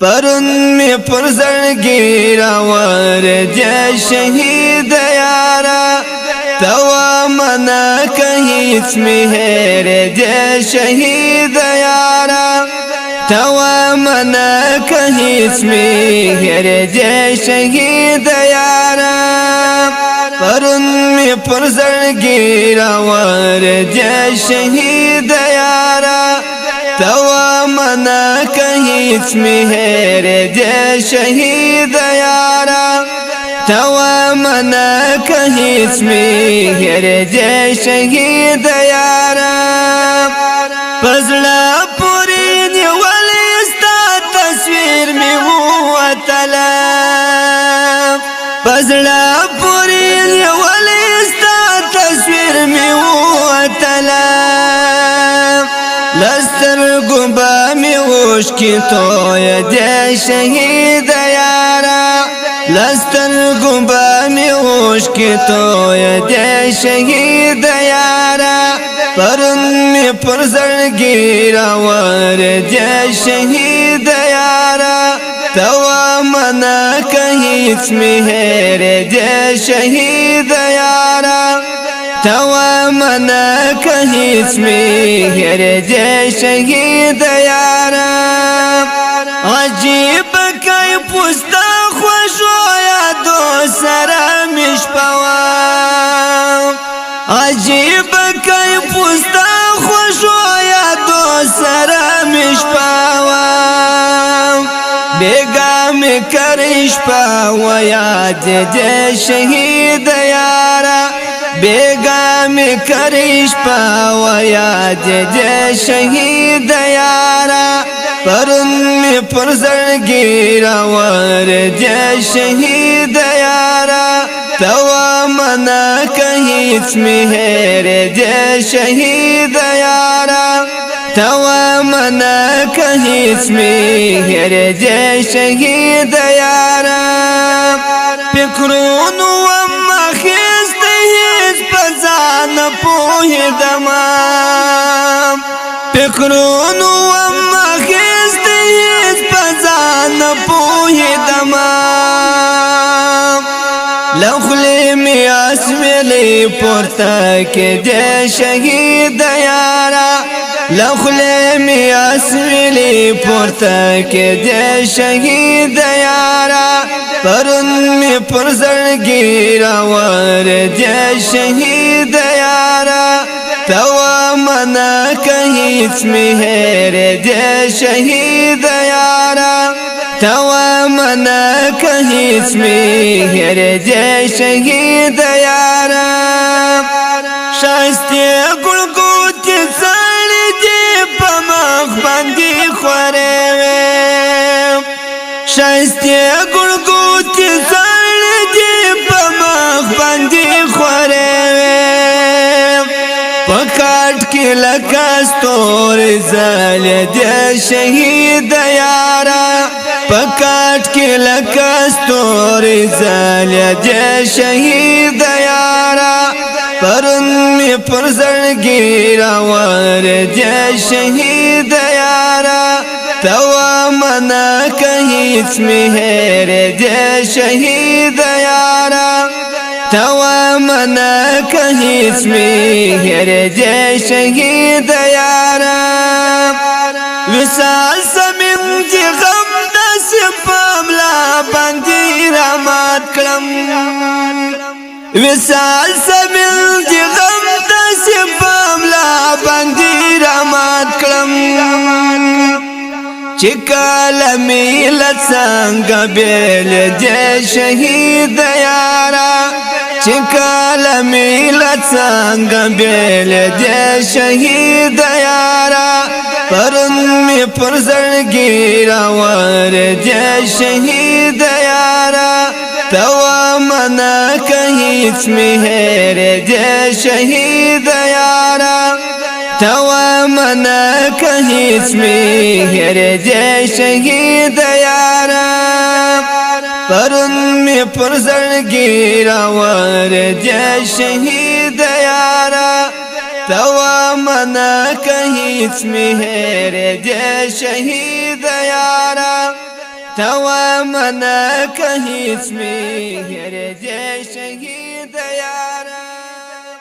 پرون می پر زړګي راوړې شهید یارا توا منا که هیڅ مهر دې شهید یارا توا منا که هیڅ مهر دې شهید یارا پرون می پر زړګي راوړې شهید یارا توا منا که هیڅ مهر دې شهید یارا توا منا که هیڅ مهر دې شهید یارا پزړه پوری نیولې ستا تصویر می وتلا پزړه پوری نیولې ستا تصویر می وتلا لستر گوبا می وش کی توی دې شهید یارا لستر گوبا می وش کی توی دې شهید یارا پرون می پر زړګي راوړې شهید یارا توا منا که هیڅ مهر دې شهید یارا توا منا که هیڅ مهر دې شهید یارا عجیب کای پوستا خوشو یادو سره مشپوا عجیب کای پوستا خوشو یادو سره مشپوا بیگا می کرش پاوا یاد دې شهید یارا بیگا می کریش پاوا یاد دې شهید یارا پرون می پر زړګي راوړې شهید یارا توا منا که هیڅ مهر دې شهید یارا توا منا که هیڅ مهر دې شهید یارا فکرونو نه پوهیدم فکرونو مخیست هیڅ په نه پوهیدم لخلی می اسملی پورته کې دې شهید یارا لخلی می اسملی پورته کې دې شهید یارا پرون می پر زړګي راوړې شهید یارا توا منا که هیڅ مهر دې شهید یارا توا منا که هیڅ مهر دې شهید یارا شایسته ګلګوتې څاړې دې په مخ باندې خورې شایسته ګلګوتې څاړې دې په مخ باندې خورې پکاټ کې لکه ستوري ځلې دې شهید یارا پکاټ کې لکه ستوري ځلې دې شهید یارا پرون می پر زړګي راوړې شهید یارا توا منا که هیڅ مهر دې شهید یارا توا منا که هیڅ مهر دې شهید یارا وصال سمیم چې غم داسې پاملا باندې رامات کړم وصال سمیم چې غم داسې پاملا باندې رامات کړم چې کله می لڅنګ بیل دې شهید یارا چې کله می لڅنګ بیل دې شهید یارا پرون می پر زړګي راوړې شهید یارا توا منا که هیڅ مهر دې شهید یارا توا منا که هیڅ مهر دې شهید یارا پرون می پر زړګي راوړې شهید یارا توا منا که هیڅ مهر دې شهید یارا توا منا که هیڅ می هر دې شهید یا